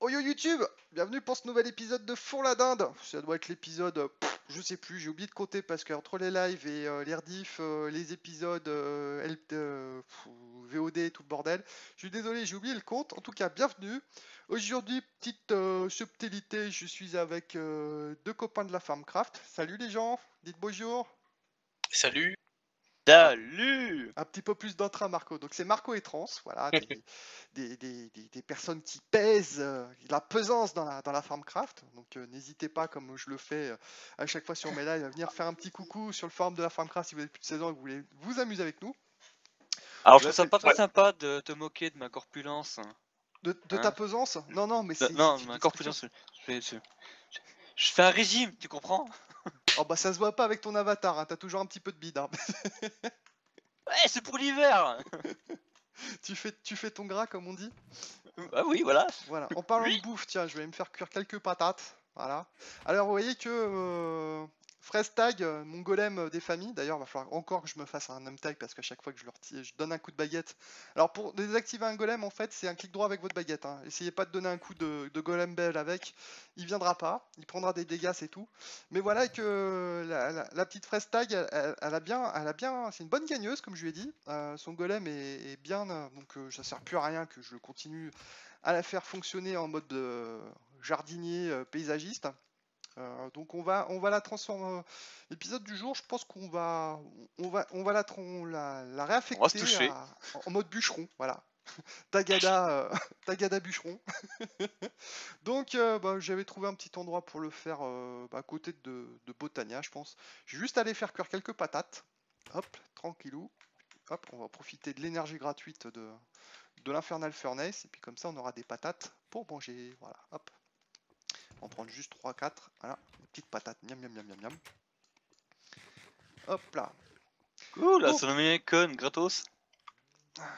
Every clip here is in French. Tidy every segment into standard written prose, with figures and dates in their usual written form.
Oh yo YouTube, bienvenue pour ce nouvel épisode de Four la Dinde. Ça doit être l'épisode, je sais plus, j'ai oublié de compter parce qu'entre les lives et les rediffs, les épisodes VOD et tout le bordel, je suis désolé, j'ai oublié le compte. En tout cas, bienvenue. Aujourd'hui, petite subtilité, je suis avec deux copains de la Farmcraft. Salut les gens, dites bonjour. Salut. Ah, Salut. un petit peu plus d'entrain, Marco. Donc c'est Marco et Trans, voilà, des personnes qui pèsent, la pesance dans la Farmcraft. Donc n'hésitez pas, comme je le fais à chaque fois sur mes lives, à venir faire un petit coucou sur le forum de la Farmcraft si vous avez plus de 16 ans et que vous voulez vous amuser avec nous. Alors je Vous trouve avez ça fait pas très ouais, sympa de te moquer de ma corpulence. de ta Hein. pesance? Non, non, mais Non, c'est une ma expression. corpulence, je fais un régime, tu comprends? Oh bah ça se voit pas avec ton avatar, hein, t'as toujours un petit peu de bide, hein. Ouais, c'est pour l'hiver. Tu fais ton gras comme on dit. Ah oui, voilà. Voilà, en parlant Oui. de bouffe, tiens, je vais me faire cuire quelques patates. Voilà. Alors, vous voyez que Fraise Tag, mon golem des familles, d'ailleurs, il va falloir encore que je me fasse un name tag parce qu'à chaque fois que je donne un coup de baguette. Alors, pour désactiver un golem, en fait, c'est un clic droit avec votre baguette, hein. Essayez pas de donner un coup de golem bell avec, il viendra pas, il prendra des dégâts, c'est tout. Mais voilà que la petite Fraise Tag, elle a bien, c'est une bonne gagneuse, comme je lui ai dit. Son golem est bien, donc ça sert plus à rien que je le continue à la faire fonctionner en mode jardinier paysagiste. Donc on va la transformer. L'épisode du jour, je pense qu'on va la On va se réaffecter toucher. en mode bûcheron. Voilà. Tagada, Tagada bûcheron. Donc bah, j'avais trouvé un petit endroit pour le faire à côté de Botania, je pense. Je vais juste aller faire cuire quelques patates. Hop, tranquillou. Hop, on va profiter de l'énergie gratuite de l'Infernal Furnace, et puis comme ça on aura des patates pour manger. Voilà, hop. On va prendre juste 3-4. Voilà, des petites patates. Miam, miam, miam, miam, miam. Hop là. Ouh, la Donc, autonomie icône gratos.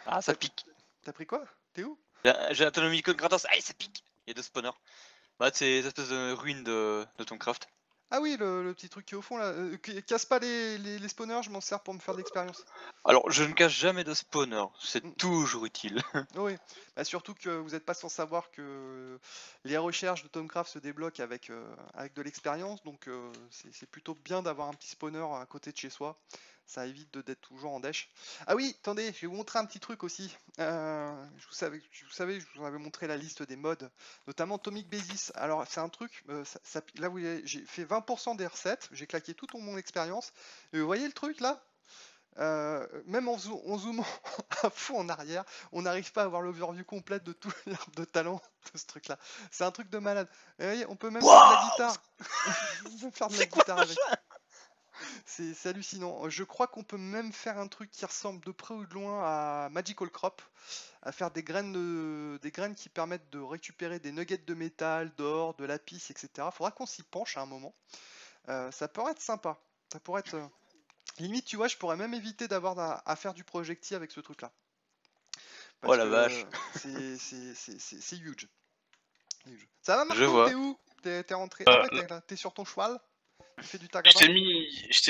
Ah, ça t'as pique. t'as pris quoi? T'es où? J'ai l'autonomie icône gratos. Ah, ça pique. Il y a deux spawners. Bah, c'est des espèces de ruines de ton craft. Ah oui, le petit truc qui est au fond là. Casse pas les spawners, je m'en sers pour me faire de l'expérience. Alors, je ne cache jamais de spawner. C'est Mm. toujours utile. Oui, bah, surtout que vous n'êtes pas sans savoir que les recherches de Tomcraft se débloquent avec de l'expérience, donc c'est plutôt bien d'avoir un petit spawner à côté de chez soi. Ça évite d'être toujours en dèche. Ah oui, attendez, je vais vous montrer un petit truc aussi. Je vous avais montré la liste des mods, notamment Atomic Basis. Alors c'est un truc, là où j'ai fait 20% des recettes, j'ai claqué toute mon expérience. Et vous voyez le truc là? Même en zoomant à fond en arrière, on n'arrive pas à avoir l'overview complète de tout l'arbre de talent de ce truc-là. C'est un truc de malade. Et vous voyez, on peut même faire de la Waouh. guitare. On peut faire de la C'est quoi ce guitare avec. machin? C'est hallucinant. Je crois qu'on peut même faire un truc qui ressemble de près ou de loin à Magical Crop, à faire des graines qui permettent de récupérer des nuggets de métal, d'or, de lapis, etc. Faudra qu'on s'y penche à un moment. Ça pourrait être sympa. Ça pourrait être. Limite, tu vois, je pourrais même éviter d'avoir à faire du projectile avec ce truc-là. Oh Parce la vache. que c'est huge. Huge. Ça va, Je Marco? T'es vois. où? T'es rentré? Ah ouais, Là, t'es là. T'es sur ton cheval? Tu fais du Je tagada? t'ai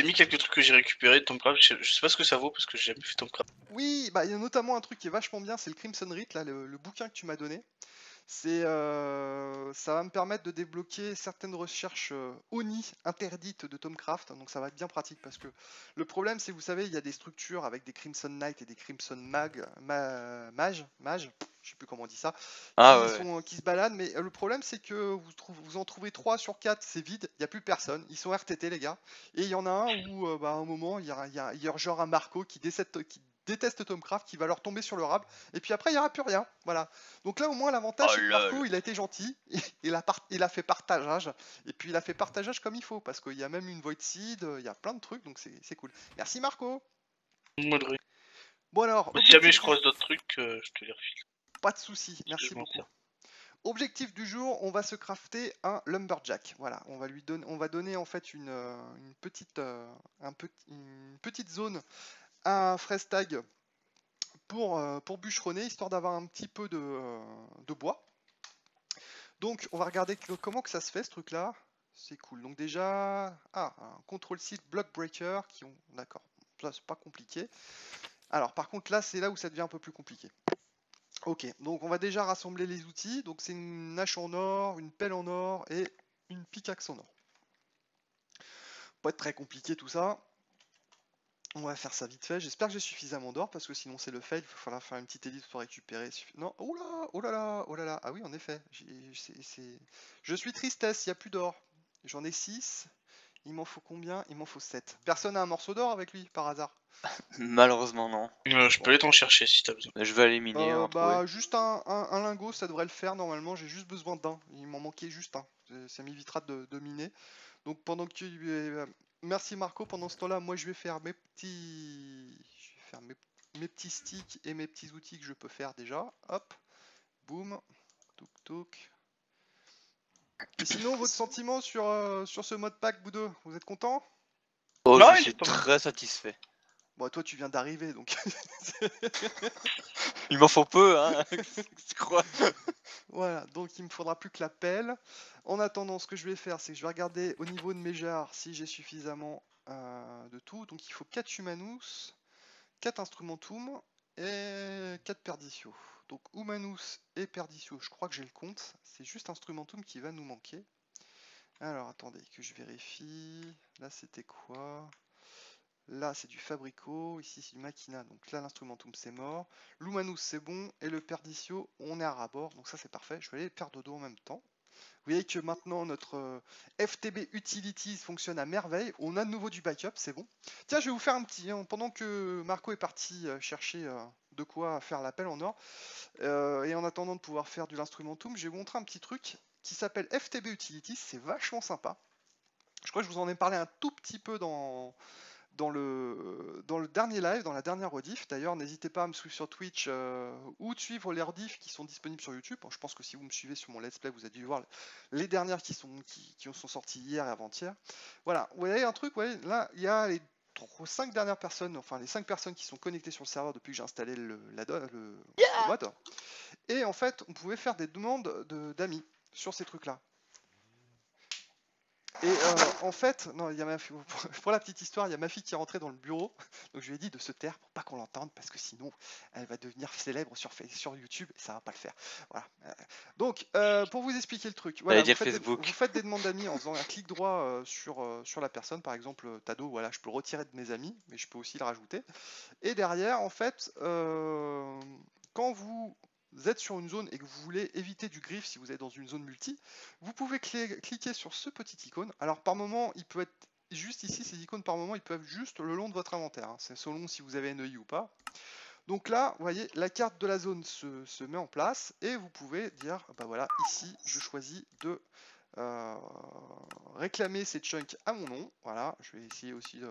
mis quelques trucs que j'ai récupérés de Tomcraft. Je sais pas ce que ça vaut parce que j'ai jamais fait Tomcraft. Oui, bah il y a notamment un truc qui est vachement bien, c'est le Crimson Rite, là, le bouquin que tu m'as donné. Ça va me permettre de débloquer certaines recherches ONI interdites de Tomcraft, donc ça va être bien pratique parce que le problème c'est, vous savez, il y a des structures avec des Crimson Knight et des Crimson Mage, je sais plus comment on dit ça, Ah ouais. qui se baladent, mais le problème c'est que vous en trouvez 3 sur 4, c'est vide, il n'y a plus personne, ils sont RTT les gars, et il y en a un où bah, à un moment il y a genre un Marco qui déteste Tomcraft, qui va leur tomber sur le rab, et puis après il n'y aura plus rien, voilà. Donc là, au moins, l'avantage, Oh c'est que lol. Marco, il a été gentil, il a fait partageage, et puis il a fait partageage comme il faut, parce qu'il y a même une Void Seed, il y a plein de trucs, donc c'est cool. Merci Marco. Moderie. Bon alors, Si jamais objectif je du... croise d'autres trucs, je te les refile. Pas de souci, Parce que merci je m'en beaucoup. sers. Objectif du jour, on va se crafter un Lumberjack. Voilà, on va donner en fait une petite zone à Fraise Tag pour bûcheronner, histoire d'avoir un petit peu de bois. Donc, on va regarder comment que ça se fait ce truc-là. C'est cool. Donc déjà, un control site block breaker qui ont, d'accord. Ça c'est pas compliqué. Alors par contre là, c'est là où ça devient un peu plus compliqué. Ok, donc on va déjà rassembler les outils. Donc c'est une hache en or, une pelle en or et une pickaxe en or. Pas être très compliqué tout ça. On va faire ça vite fait. J'espère que j'ai suffisamment d'or parce que sinon c'est le fail. Il va falloir faire une petite ellipse pour récupérer. Non, oh là, oh là là, oh là là. Ah oui, en effet. Je suis tristesse, il n'y a plus d'or. J'en ai 6. Il m'en faut combien? Il m'en faut 7. Personne a un morceau d'or avec lui par hasard? Malheureusement, non. Je Bon. peux aller t'en chercher si t'as besoin. Mais je vais aller miner, en trouver. Bah, juste un lingot, ça devrait le faire normalement. J'ai juste besoin d'un. Il m'en manquait juste un. Ça m'évitera de miner. Donc pendant que tu. Merci Marco. Pendant ce temps-là, moi je vais faire mes petits. Je vais faire mes petits sticks et mes petits outils que je peux faire déjà. Hop. Boum. Touk touk. Et sinon, votre sentiment sur ce mode pack, vous deux, vous êtes content? Oh, Non, je il suis est pas mal. très satisfait. Bon, toi tu viens d'arriver donc. Il m'en faut peu, hein. Tu crois? Voilà, donc il me faudra plus que la pelle. En attendant, ce que je vais faire, c'est que je vais regarder au niveau de mes jarres si j'ai suffisamment de tout. Donc il faut 4 Humanus, 4 Instrumentum et 4 Perdicio. Donc Humanus et Perdicio, je crois que j'ai le compte. C'est juste Instrumentum qui va nous manquer. Alors attendez que je vérifie. Là c'était quoi? Là c'est du Fabrico, ici c'est du Machina, donc là l'instrumentum c'est mort. L'Humanus c'est bon, et le Perdicio on est à rabord, donc ça c'est parfait. Je vais aller faire dodo en même temps. Vous voyez que maintenant notre FTB Utilities fonctionne à merveille, on a de nouveau du backup, c'est bon. Tiens, je vais vous faire un petit, pendant que Marco est parti chercher de quoi faire l'appel en or, et en attendant de pouvoir faire de l'instrumentum, je vais vous montrer un petit truc qui s'appelle FTB Utilities, c'est vachement sympa. Je crois que je vous en ai parlé un tout petit peu dans le dernier live, dans la dernière rediff. D'ailleurs, n'hésitez pas à me suivre sur Twitch ou de suivre les rediffs qui sont disponibles sur YouTube. Je pense que si vous me suivez sur mon let's play, vous avez dû voir les dernières qui sont sorties hier et avant-hier. Voilà, vous voyez un truc, ouais, là, il y a les 5 dernières personnes, enfin les 5 personnes qui sont connectées sur le serveur depuis que j'ai installé le mode. Et en fait, on pouvait faire des demandes d'amis sur ces trucs-là. Et en fait, non, pour la petite histoire, il y a ma fille qui est rentrée dans le bureau, donc je lui ai dit de se taire pour pas qu'on l'entende, parce que sinon, elle va devenir célèbre sur YouTube, et ça va pas le faire. Voilà. Donc, pour vous expliquer le truc, voilà, dire Facebook. vous faites des demandes d'amis en faisant un clic droit sur la personne, par exemple, Tado, voilà, je peux le retirer de mes amis, mais je peux aussi le rajouter. Et derrière, en fait, quand vous êtes sur une zone et que vous voulez éviter du griff si vous êtes dans une zone multi, vous pouvez cliquer sur ce petit icône. Alors par moment, il peut être juste ici, ces icônes par moment, ils peuvent être juste le long de votre inventaire. Hein. C'est selon si vous avez NEI ou pas. Donc là, vous voyez, la carte de la zone se met en place et vous pouvez dire, bah voilà, ici, je choisis de réclamer ces chunks à mon nom. Voilà, je vais essayer aussi de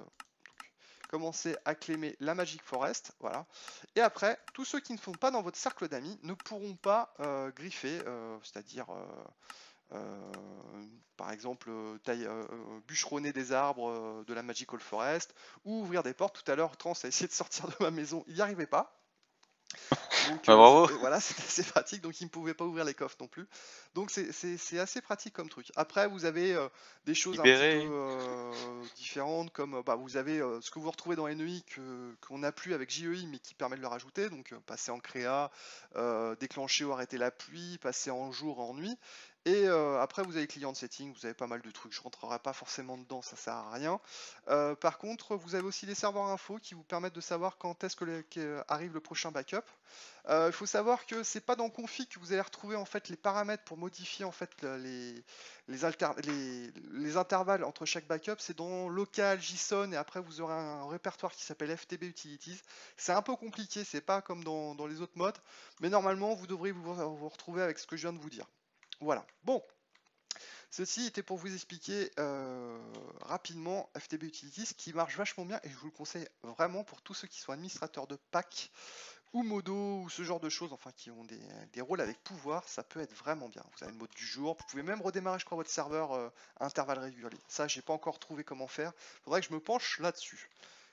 commencer à claimer la Magic Forest, voilà. Et après, tous ceux qui ne sont pas dans votre cercle d'amis ne pourront pas griffer, c'est-à-dire, par exemple, bûcheronner des arbres de la Magical Forest, ou ouvrir des portes. Tout à l'heure, Trans a essayé de sortir de ma maison, il n'y arrivait pas. Donc bravo. voilà, c'était assez pratique, donc il ne pouvait pas ouvrir les coffres non plus. Donc c'est assez pratique comme truc. Après, vous avez des choses un petit peu différentes, comme bah, vous avez ce que vous retrouvez dans NEI qu'on n'a plus avec JEI, mais qui permet de le rajouter, donc passer en créa, déclencher ou arrêter la pluie, passer en jour, en nuit. Et après, vous avez client setting, vous avez pas mal de trucs. Je rentrerai pas forcément dedans, ça sert à rien. Par contre, vous avez aussi les serveurs info qui vous permettent de savoir quand est-ce que arrive le prochain backup. Il faut savoir que c'est pas dans config que vous allez retrouver en fait les paramètres pour modifier en fait les intervalles entre chaque backup. C'est dans local, JSON, et après vous aurez un répertoire qui s'appelle FTB Utilities. C'est un peu compliqué, c'est pas comme dans les autres modes, mais normalement vous devriez vous retrouver avec ce que je viens de vous dire. Voilà. Bon. Ceci était pour vous expliquer rapidement FTB Utilities qui marche vachement bien et je vous le conseille vraiment pour tous ceux qui sont administrateurs de pack ou modo ou ce genre de choses, enfin qui ont des rôles avec pouvoir, ça peut être vraiment bien. Vous avez le mode du jour, vous pouvez même redémarrer je crois votre serveur à intervalles réguliers. Ça j'ai pas encore trouvé comment faire, faudrait que je me penche là-dessus.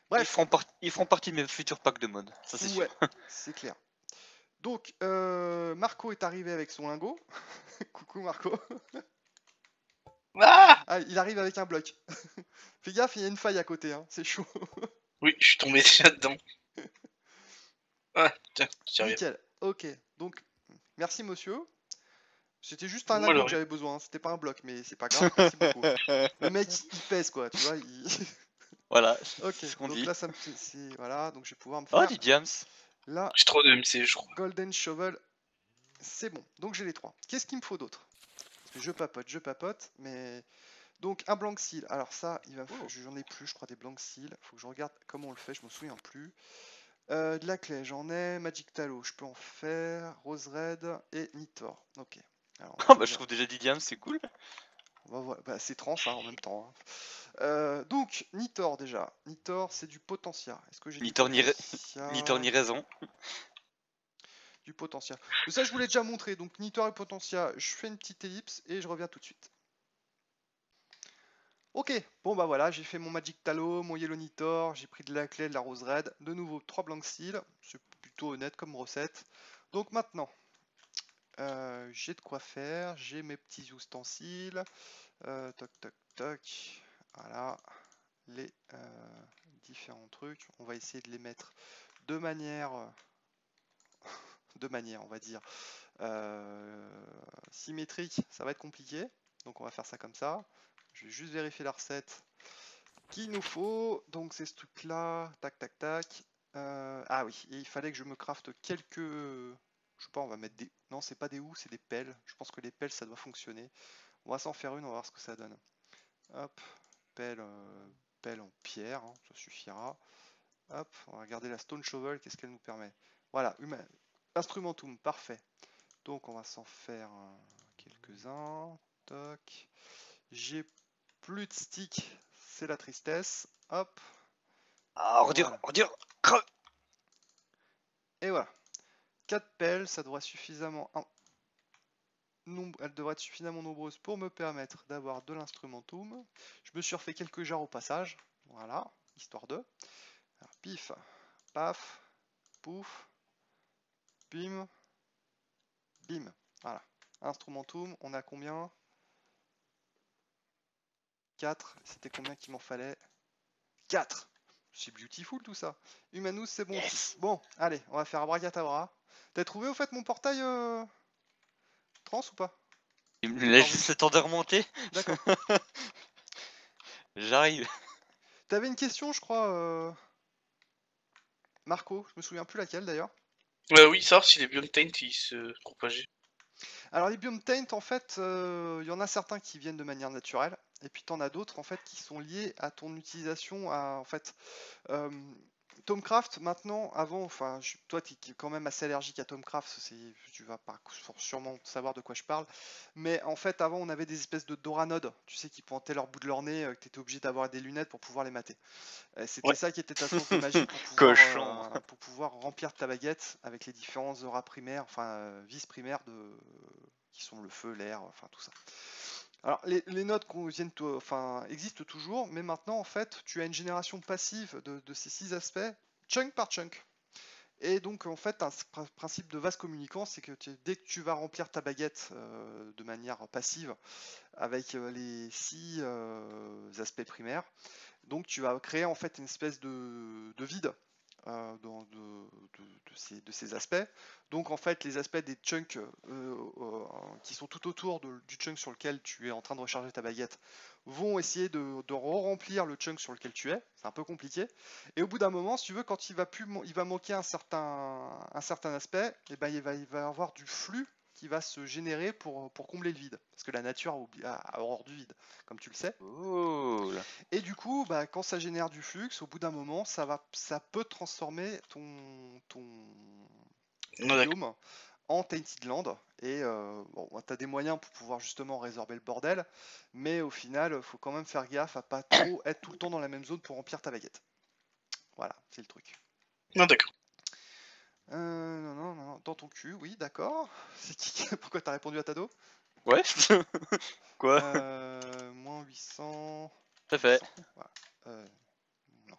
Bref. Ils feront partie de mes futurs packs de mode, ça c'est sûr. C'est clair. Donc Marco est arrivé avec son lingot. Coucou Marco. Ah, il arrive avec un bloc. Fais gaffe, il y a une faille à côté, hein. C'est chaud. Oui, je suis tombé déjà dedans. Ah, tiens, j'y reviens. Nickel. Ok, donc merci monsieur. C'était juste un Moi, anneau que j'aurais- j'avais besoin, c'était pas un bloc, mais c'est pas grave, merci beaucoup. Le mec il pèse quoi, tu vois. Voilà, Ok, c'est ce qu'on donc dit. là ça me voilà, donc je vais pouvoir me Oh, faire du Diams. la J'ai trop de MC, je crois. Golden Shovel. C'est bon, donc j'ai les 3. Qu'est-ce qu'il me faut d'autre? Parce que je papote, mais donc un blanc seal. Alors ça, j'en ai plus, je crois, des blancs seal. Faut que je regarde comment on le fait, je me souviens plus. De la clé, j'en ai. Magic Tallow, je peux en faire. Rose Red et Nitor. Ok. Alors, Oh, bah, je trouve déjà du Diams, c'est cool. bah, c'est trans hein, en même temps. Hein. Donc, Nitor déjà. Nitor, c'est du Potentia. Est-ce que j'ai Ni du tort ni Potentia? raison. Du Potentia. Mais ça, je vous l'ai déjà montré. Donc, Nitor et Potentia, je fais une petite ellipse et je reviens tout de suite. Ok, bon bah voilà, j'ai fait mon Magic Tallow, mon Yellow Nitor, j'ai pris de la clé, de la Rose Red, de nouveau 3 blancs seal, c'est plutôt honnête comme recette. Donc maintenant, j'ai de quoi faire, j'ai mes petits ustensiles, toc toc toc, voilà, les différents trucs, on va essayer de les mettre de manière, on va dire, symétrique, ça va être compliqué, donc on va faire ça comme ça. Je vais juste vérifier la recette qu'il nous faut. Donc c'est ce truc là, tac tac tac. Ah oui, et il fallait que je me crafte quelques... Je sais pas, on va mettre des... Non, c'est pas des houes, c'est des pelles. Je pense que les pelles, ça doit fonctionner. On va s'en faire une, on va voir ce que ça donne. Hop, pelle, pelle en pierre, hein, ça suffira. Hop, on va regarder la stone shovel, qu'est-ce qu'elle nous permet. Voilà, instrumentum, parfait. Donc on va s'en faire quelques-uns. Toc. J'ai plus de sticks, c'est la tristesse. Hop, Ah, voilà. ordure, creux. Et voilà. 4 pelles, ça devrait suffisamment... Elle devrait être suffisamment nombreuse pour me permettre d'avoir de l'instrumentum. Je me suis refait quelques jarres au passage. Voilà, histoire de. Alors, pif, paf, pouf, bim, bim. Voilà. Instrumentum, on a combien? 4. C'était combien qu'il m'en fallait? 4. C'est beautiful tout ça. Humanus, c'est bon aussi. Yes. Bon, allez, on va faire Abracadabra. T'as trouvé au fait mon portail trans ou pas? Il me T'es laisse parvenu. juste le temps de remonter. D'accord. J'arrive. T'avais une question, je crois, Marco. Je me souviens plus laquelle d'ailleurs. Oui, savoir si les Beyond Taint ils se propageaient. Alors les biomes taint, en fait, il y en a certains qui viennent de manière naturelle, et puis t'en as d'autres en fait qui sont liés à ton utilisation, en fait, Tomcraft maintenant, avant, enfin, toi tu es quand même assez allergique à Tomcraft, tu vas pas sûrement savoir de quoi je parle, mais en fait avant on avait des espèces de Doranodes, tu sais, qui pointaient leur bout de leur nez, que tu étais obligé d'avoir des lunettes pour pouvoir les mater. C'était Ouais. ça qui était ta source de magie Cochon. pour pouvoir remplir ta baguette avec les différents auras primaires, enfin vices primaires qui sont le feu, l'air, enfin tout ça. Alors les nodes enfin, existent toujours, mais maintenant en fait tu as une génération passive de ces 6 aspects, chunk par chunk. Et donc en fait un principe de vase communicant, c'est que dès que tu vas remplir ta baguette de manière passive avec les 6 aspects primaires, donc tu vas créer en fait une espèce de vide de ces aspects. Donc en fait les aspects des chunks qui sont tout autour du chunk sur lequel tu es en train de recharger ta baguette vont essayer de remplir le chunk sur lequel tu es. C'est un peu compliqué. Et au bout d'un moment, si tu veux, quand il va manquer un certain aspect, et ben il va y avoir du flux qui va se générer pour combler le vide. Parce que la nature a horreur du vide, comme tu le sais. Cool. Et du coup, bah, quand ça génère du flux, au bout d'un moment, ça peut transformer ton biome en Tainted Land. Et bon, tu as des moyens pour pouvoir justement résorber le bordel, mais au final, il faut quand même faire gaffe à pas trop être tout le temps dans la même zone pour remplir ta baguette. Voilà, c'est le truc. Non, d'accord. Non, non, non, dans ton cul, oui, d'accord. C'est qui Pourquoi t'as répondu à Tado? Ouais. Quoi? Moins 800. T'as fait. 800. Voilà. Non.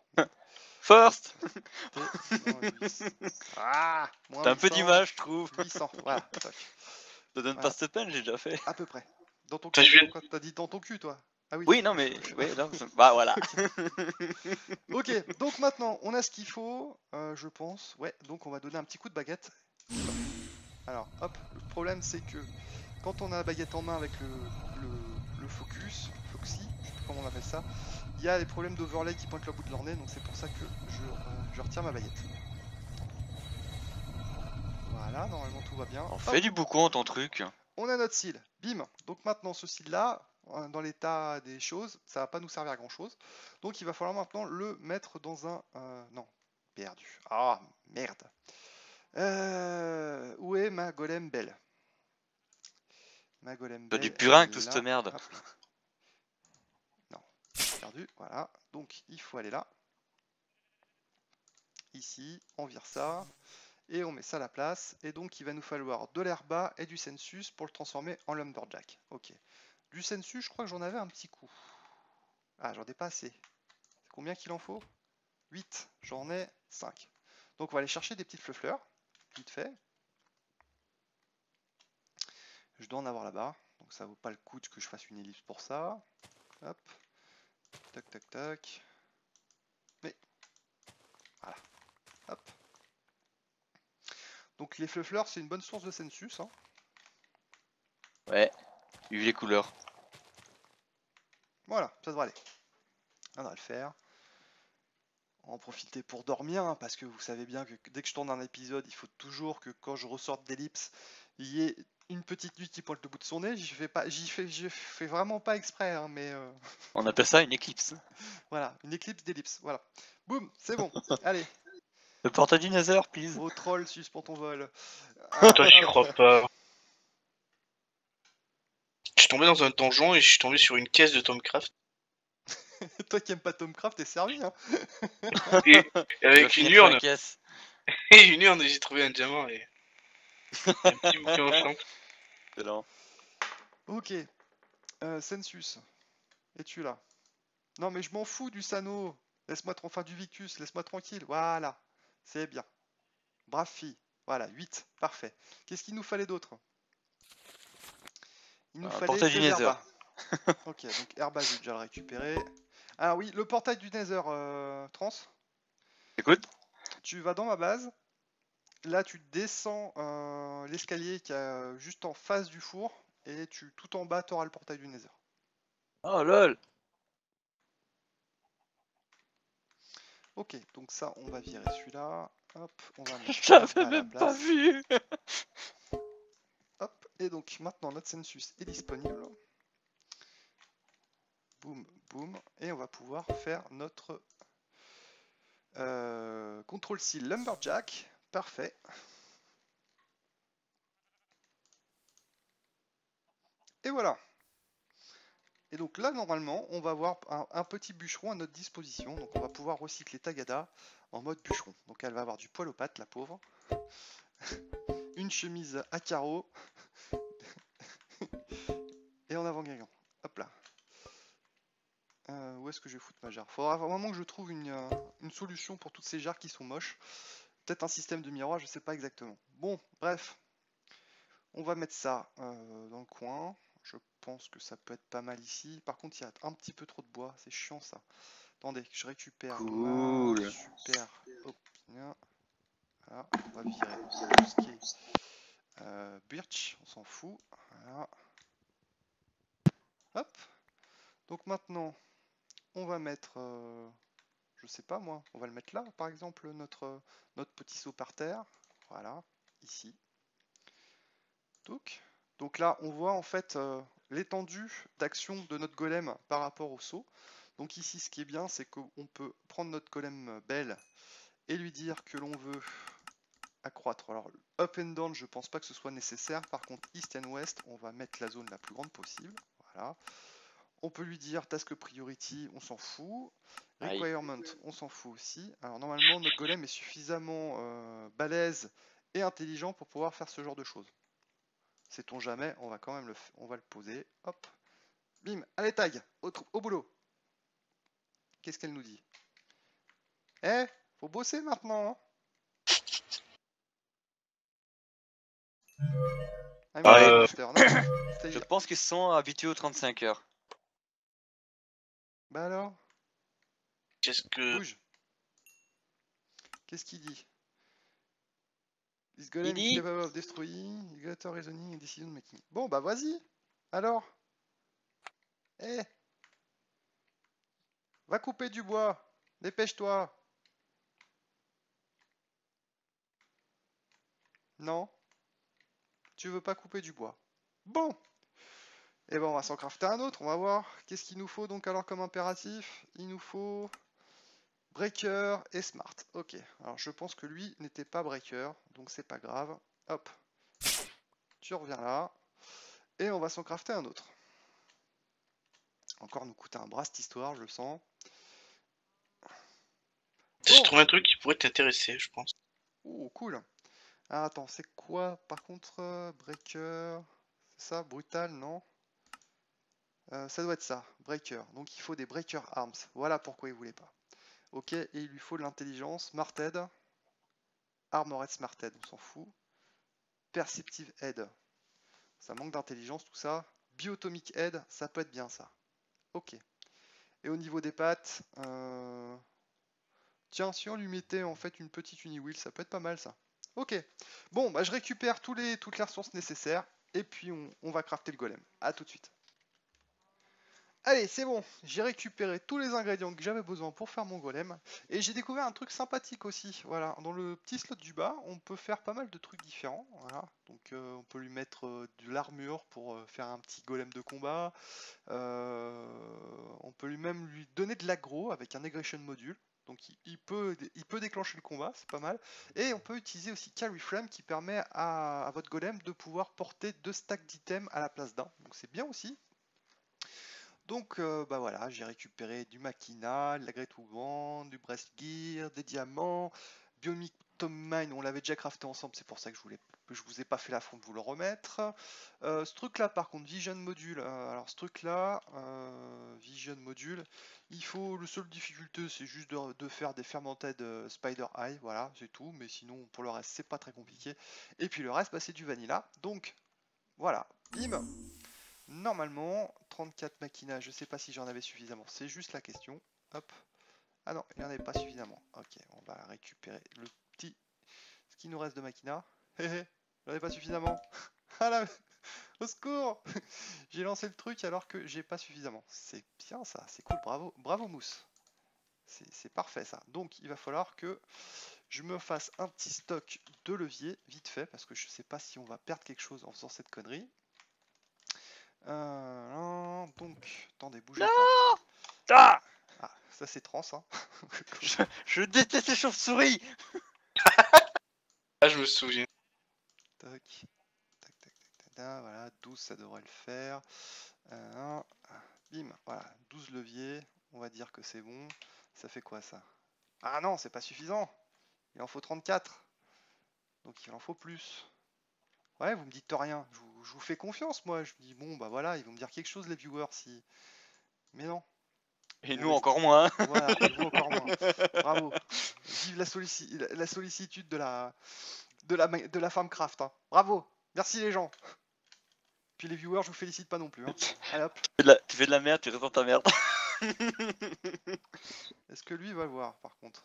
First. Moins 800. Ah, moins T'as un peu 800. d'image, je trouve. 800. Voilà. Toc. Ça donne pas Voilà. cette peine, j'ai déjà fait. À peu près. Dans ton Enfin, cul? je viens- Pourquoi t'as dit dans ton cul, toi? Ah oui. Oui, non, mais. Oui, non, bah voilà. Ok, donc maintenant, on a ce qu'il faut, je pense. Ouais, donc on va donner un petit coup de baguette. Alors, hop, le problème c'est que quand on a la baguette en main avec le focus, Foxy, je sais plus comment on appelle ça, il y a des problèmes d'overlay qui pointent le bout de leur nez, donc c'est pour ça que je retire ma baguette. Voilà, normalement tout va bien. On Hop, fait du boucon ton truc. on a notre cil, bim. Donc maintenant ce cil là, dans l'état des choses, ça va pas nous servir à grand chose. Donc il va falloir maintenant le mettre dans un... non, perdu. Ah, merde. Où est ma golem belle? Ma golem T'as du belle, purin elle avec est toute cette là. merde. Hop. Non, perdu, voilà. Donc il faut aller là. Ici, on vire ça. Et on met ça à la place. Et donc il va nous falloir de l'herba et du sensus pour le transformer en lumberjack. Ok. Du sensus, je crois que j'en avais un petit coup. Ah, j'en ai pas assez. Combien qu'il en faut? 8. J'en ai 5. Donc on va aller chercher des petites fleurs. Vite fait. Je dois en avoir là-bas. Donc ça vaut pas le coup que je fasse une ellipse pour ça. Hop. Tac, tac, tac. Mais. Voilà. Hop. Donc les fleurs, c'est une bonne source de sensus. Hein. Ouais, vu les couleurs. Voilà, ça devrait aller. On va le faire. On va en profiter pour dormir, hein, parce que vous savez bien que dès que je tourne un épisode, il faut toujours que quand je ressorte d'ellipse, il y ait une petite nuit qui pointe le bout de son nez. Je fais vraiment pas exprès, hein, mais On appelle ça une éclipse. voilà, une éclipse d'ellipse. Voilà. Boum, c'est bon. Allez, Le portail du Nether, please. au troll, suspends ton vol. Toi, j'y crois pas. Je suis tombé dans un donjon et je suis tombé sur une caisse de Tomcraft. Toi qui aimes pas Tomcraft, t'es servi, hein. Et Tu vas avec une finir sur la urne, caisse. et une urne, j'ai trouvé un diamant et un petit bouquin au champ. Excellent. Ok. Sensus, es-tu là? Non, mais je m'en fous du Sano. Laisse-moi enfin du Victus, laisse-moi tranquille. Voilà. C'est bien. Brave fille. Voilà, 8. Parfait. Qu'est-ce qu'il nous fallait d'autre? Il nous Un fallait portail du des Nether. herbas. Ok, donc herba, j'ai déjà le récupéré. Ah oui, le portail du Nether, Trans. Écoute, Tu vas dans ma base. Là, tu descends l'escalier qui est juste en face du four. Et tout en bas, tu auras le portail du Nether. oh lol. Ok, donc ça, on va virer celui-là. Hop, on va mettre Je l'avais l'herba à la même pas place. vu. Hop, et donc maintenant notre sensus est disponible. Boum, boum, et on va pouvoir faire notre contrôle seal lumberjack. Parfait. Et voilà. Et donc là, normalement, on va avoir un petit bûcheron à notre disposition. Donc on va pouvoir recycler Tagada en mode bûcheron. Donc elle va avoir du poil aux pattes, la pauvre. Une chemise à carreaux. Et en avant-gagnant. Hop là. Où est-ce que je vais foutre ma jarre? Faudra vraiment que je trouve une solution pour toutes ces jarres qui sont moches. Peut-être un système de miroir, je sais pas exactement. Bon, bref. On va mettre ça dans le coin. Je pense que ça peut être pas mal ici. Par contre, il y a un petit peu trop de bois. C'est chiant ça. Attendez, je récupère ma Cool. super opinion. Voilà, on va virer tout ce qui est birch. On s'en fout. Voilà. Hop. Donc maintenant, on va mettre... je sais pas moi. On va le mettre là, par exemple, notre petit seau par terre. Voilà, ici. Donc là, on voit en fait l'étendue d'action de notre golem par rapport au saut. Donc ici, ce qui est bien, c'est qu'on peut prendre notre golem belle et lui dire que l'on veut accroître. Alors, up and down, je pense pas que ce soit nécessaire. Par contre, east and west, on va mettre la zone la plus grande possible. Voilà. On peut lui dire task priority, on s'en fout. Aïe. Requirement, on s'en fout aussi. Alors normalement, notre golem est suffisamment balèze et intelligent pour pouvoir faire ce genre de choses. Sait-on jamais, on va quand même on va le poser. Hop. Bim. Allez, tag. Au boulot. Qu'est-ce qu'elle nous dit? Eh, faut bosser maintenant. I'm Ouais. a monster. Non. Je C'est-à-dire. pense qu'ils sont habitués aux 35 heures. Bah alors, Qu'est-ce que... bouge. Qu'est-ce qu'il dit? This golem is Didi. capable of destroying, greater reasoning and decision making. Bon, bah vas-y. Alors. Eh. Va couper du bois. Dépêche-toi. Non. Tu veux pas couper du bois. Bon. Et ben on va s'en crafter un autre. On va voir. Qu'est-ce qu'il nous faut donc alors comme impératif? Il nous faut breaker et smart. Ok. Alors je pense que lui n'était pas breaker. Donc c'est pas grave. Hop. Tu reviens là. Et on va s'en crafter un autre. Encore nous coûter un bras cette histoire, je le sens. J'ai Bon. trouvé un truc qui pourrait t'intéresser, je pense. Oh, cool. Ah, attends, c'est quoi par contre breaker? C'est ça? Brutal, non? Ça doit être ça, breaker. Donc il faut des breaker arms. Voilà pourquoi il voulait pas. Ok, et il lui faut de l'intelligence. Smarted. Armored Smarted, on s'en fout. Perceptive Head. Ça manque d'intelligence tout ça. Biotomic Head, ça peut être bien ça. Ok. Et au niveau des pattes, tiens, si on lui mettait en fait une petite uni-wheel, ça peut être pas mal ça. Ok. Bon, bah je récupère toutes les ressources nécessaires. Et puis on va crafter le golem. A tout de suite. Allez, c'est bon, j'ai récupéré tous les ingrédients que j'avais besoin pour faire mon golem. Et j'ai découvert un truc sympathique aussi. Voilà, dans le petit slot du bas, on peut faire pas mal de trucs différents. Voilà, donc on peut lui mettre de l'armure pour faire un petit golem de combat. On peut même lui donner de l'aggro avec un aggression module. Donc il peut déclencher le combat, c'est pas mal. Et on peut utiliser aussi Carry Frame qui permet à votre golem de pouvoir porter 2 stacks d'items à la place d'un. Donc c'est bien aussi. Donc bah voilà, j'ai récupéré du Machina, de la Great Wand, du Breast Gear, des diamants, Bionic Tom Mine, on l'avait déjà crafté ensemble, c'est pour ça que je vous ai pas fait l'affront de vous le remettre. Ce truc là par contre, Vision Module, alors ce truc là, Vision Module, il faut, le seul difficulté c'est juste de faire des Fermented Spider Eye, voilà, c'est tout, mais sinon pour le reste c'est pas très compliqué. Et puis le reste bah, c'est du vanilla, donc voilà, bim. Normalement, 34 Machina, je sais pas si j'en avais suffisamment, c'est juste la question. Hop. Ah non, il n'y en avait pas suffisamment. Ok, on va récupérer le petit... Ce qui nous reste de Machina. Hé hé, j'en ai pas suffisamment. Ah là, au secours. J'ai lancé le truc alors que j'ai pas suffisamment. C'est bien ça, c'est cool, bravo, bravo Mousse. C'est parfait ça. Donc il va falloir que je me fasse un petit stock de levier, vite fait, parce que je sais pas si on va perdre quelque chose en faisant cette connerie. Donc, attendez, bougez pas. Ah, Ah, ça c'est trans, hein. je déteste les chauves-souris. Ah, je me souviens. Tac, tac, tac, tac, tac, voilà, 12 ça devrait le faire. Bim, voilà, 12 leviers, on va dire que c'est bon. Ça fait quoi ça? Ah non, c'est pas suffisant. Il en faut 34. Donc il en faut plus. Ouais, vous me dites rien. Je vous fais confiance, moi. Je me dis, bon, bah voilà, ils vont me dire quelque chose, les viewers, si. Mais non. Et Vous nous restez- encore moins. Voilà, et vous encore moins. Bravo. Vive la sollicitude de la Farmcraft. Hein. Bravo. Merci les gens. Puis les viewers, je vous félicite pas non plus. Hein. Allez hop. Tu fais de la merde, tu restes dans ta merde. Est-ce que lui va le voir par contre?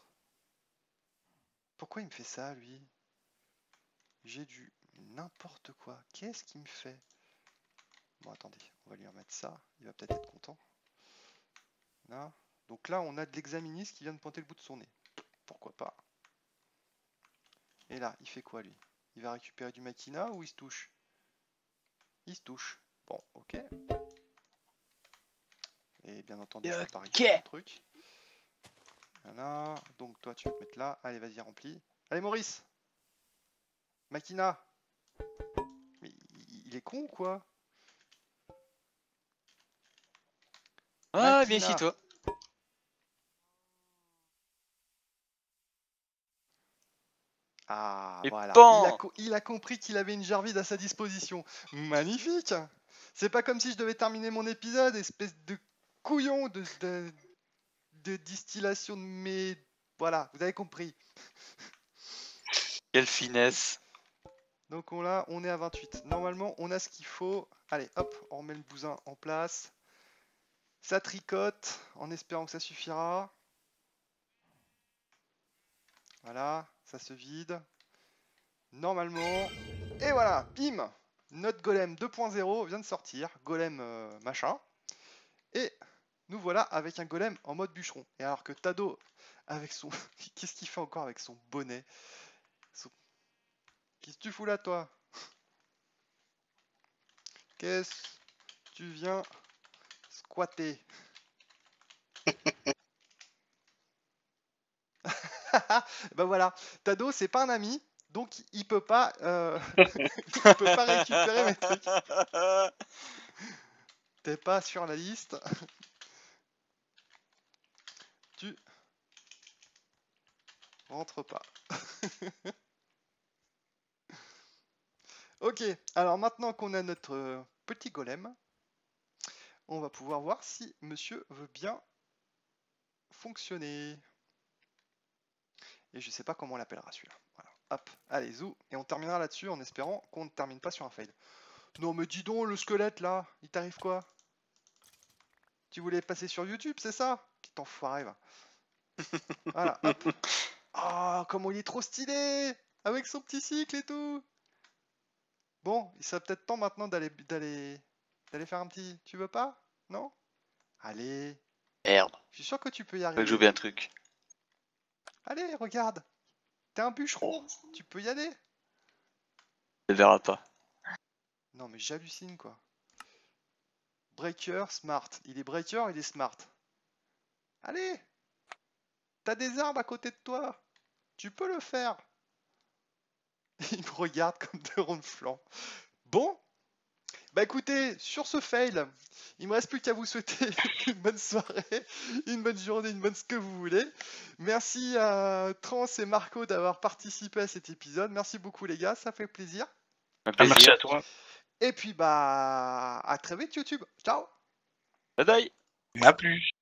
Pourquoi il me fait ça lui? J'ai du n'importe quoi. Qu'est-ce qu'il me fait? Bon attendez, on va lui remettre ça. Il va peut-être être content. Là. Donc là on a de l'examinis qui vient de pointer le bout de son nez. Pourquoi pas? Et là, il fait quoi lui? Il va récupérer du Machina ou il se touche? Il se touche. Bon, ok. Et bien entendu, je peux pas récupérer le truc. Voilà. Donc toi, tu vas te mettre là. Allez, vas-y, remplis. Allez, Maurice! Machina! Mais il est con ou quoi? Ah, bien Machina. ici, toi. Ah, Et voilà. pan. Il a compris qu'il avait une Jarvide à sa disposition. Magnifique! C'est pas comme si je devais terminer mon épisode, espèce de couillon de distillation de mes... Voilà, vous avez compris. Quelle finesse. Donc on est à 28. Normalement, on a ce qu'il faut. Allez, hop, on remet le bousin en place. Ça tricote, en espérant que ça suffira. Voilà, ça se vide. Normalement. Et voilà, bim. Notre golem 2.0 vient de sortir. Golem machin. Et nous voilà avec un golem en mode bûcheron. Et alors que Tado, avec son... Qu'est-ce qu'il fait encore avec son bonnet? Qu'est-ce que tu fous là, toi? Qu'est-ce que tu viens squatter? Bah voilà, Tado c'est pas un ami, donc il peut pas, il peut pas récupérer mes trucs. T'es pas sur la liste. Tu rentres pas. Ok, alors maintenant qu'on a notre petit golem, on va pouvoir voir si monsieur veut bien fonctionner. Et je sais pas comment on l'appellera celui-là. Voilà. Hop, allez, zou. Et on terminera là-dessus en espérant qu'on ne termine pas sur un fail. Non mais dis donc, le squelette là, il t'arrive quoi? Tu voulais passer sur YouTube, c'est ça? Petit enfoiré, va. Voilà, hop. Ah, comment il est trop stylé! Avec son petit cycle et tout! Bon, il serait peut-être temps maintenant d'aller faire un petit... Tu veux pas? Non? Allez, Merde, je suis sûr que tu peux y faut que arriver. j'oublie un truc. Allez, regarde! T'es un bûcheron, tu peux y aller. Ne verra pas. Non mais j'hallucine quoi. Breaker, smart. Il est breaker, il est smart. Allez! T'as des arbres à côté de toi. Tu peux le faire. Il me regarde comme de ronds de flanc. Bon, bah écoutez, sur ce fail, il me reste plus qu'à vous souhaiter une bonne soirée, une bonne journée, une bonne ce que vous voulez. Merci à Trans et Marco d'avoir participé à cet épisode. Merci beaucoup les gars, ça fait plaisir. Un Ah, merci plaisir. à toi. Et puis bah à très vite YouTube. Ciao. Bye bye. À plus.